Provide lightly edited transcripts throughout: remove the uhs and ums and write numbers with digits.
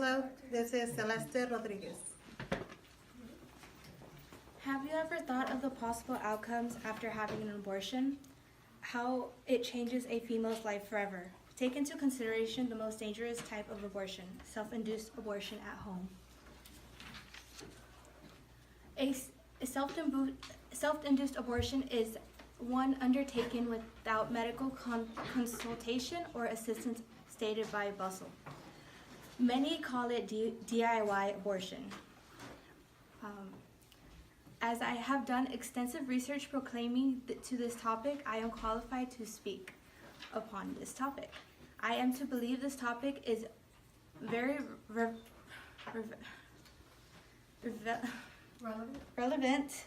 Hello, this is Celeste Rodriguez. Have you ever thought of the possible outcomes after having an abortion? How it changes a female's life forever? Take into consideration the most dangerous type of abortion, self-induced abortion at home. A self-induced abortion is one undertaken without medical consultation or assistance stated by Bustle. Many call it DIY abortion. As I have done extensive research proclaiming to this topic, I am qualified to speak upon this topic. I am to believe this topic is very relevant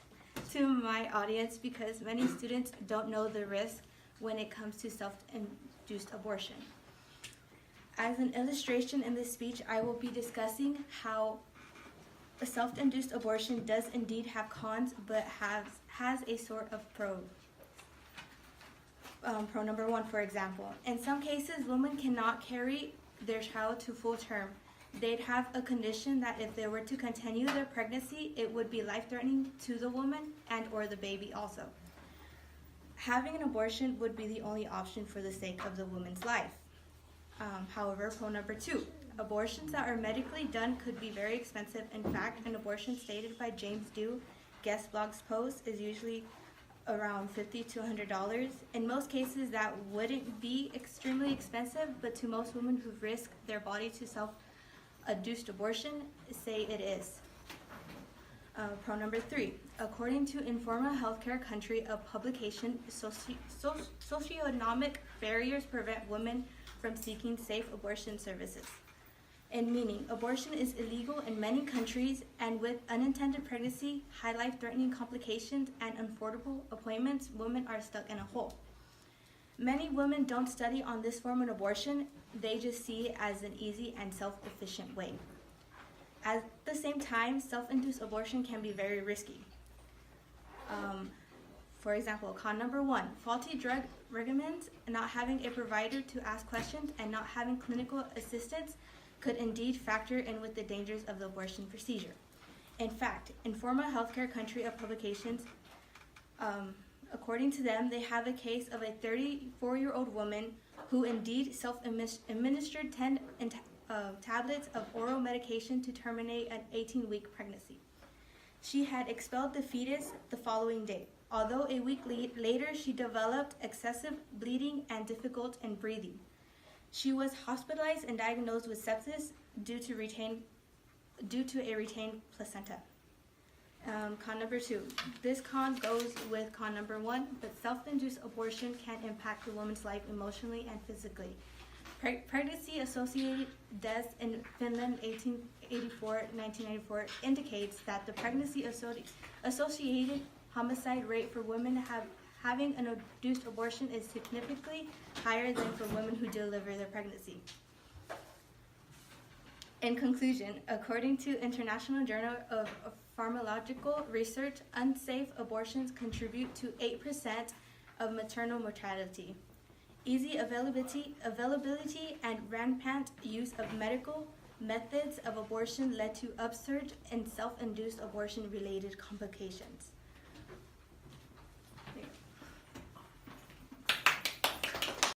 to my audience because many students don't know the risk when it comes to self-induced abortion. As an illustration in this speech, I will be discussing how a self-induced abortion does indeed have cons, but has a sort of pro. Pro number one, for example. In some cases, women cannot carry their child to full term. They'd have a condition that if they were to continue their pregnancy, it would be life-threatening to the woman and or the baby also. Having an abortion would be the only option for the sake of the woman's life. However, pro number two, abortions that are medically done could be very expensive. In fact, an abortion stated by James Dew, guest blogs post, is usually around $50 to $100. In most cases, that wouldn't be extremely expensive, but to most women who risk their body to self-induced abortion, say it is. Pro number three, according to Informa Healthcare Country, a publication, socioeconomic barriers prevent women from seeking safe abortion services. In meaning, abortion is illegal in many countries, and with unintended pregnancy, high life-threatening complications, and unaffordable appointments, women are stuck in a hole. Many women don't study on this form of abortion, they just see it as an easy and self-efficient way. At the same time, self-induced abortion can be very risky. For example, con number one, faulty drug regimens, not having a provider to ask questions, and not having clinical assistance could indeed factor in with the dangers of the abortion procedure. In fact, Informa Healthcare Country of Publications, according to them, they have a case of a 34-year-old woman who indeed self-administered 10 tablets of oral medication to terminate an 18-week pregnancy. She had expelled the fetus the following day. Although a week later, she developed excessive bleeding and difficulty in breathing. She was hospitalized and diagnosed with sepsis due to a retained placenta. Con number two. This con goes with con number one, but self-induced abortion can impact the woman's life emotionally and physically. Pregnancy-associated deaths in Finland 1994 indicates that the pregnancy-associated homicide rate for women having an induced abortion is significantly higher than for women who deliver their pregnancy. In conclusion, according to International Journal of Pharmacological Research, unsafe abortions contribute to 8% of maternal mortality. Easy availability and rampant use of medical methods of abortion led to upsurge in self-induced abortion-related complications.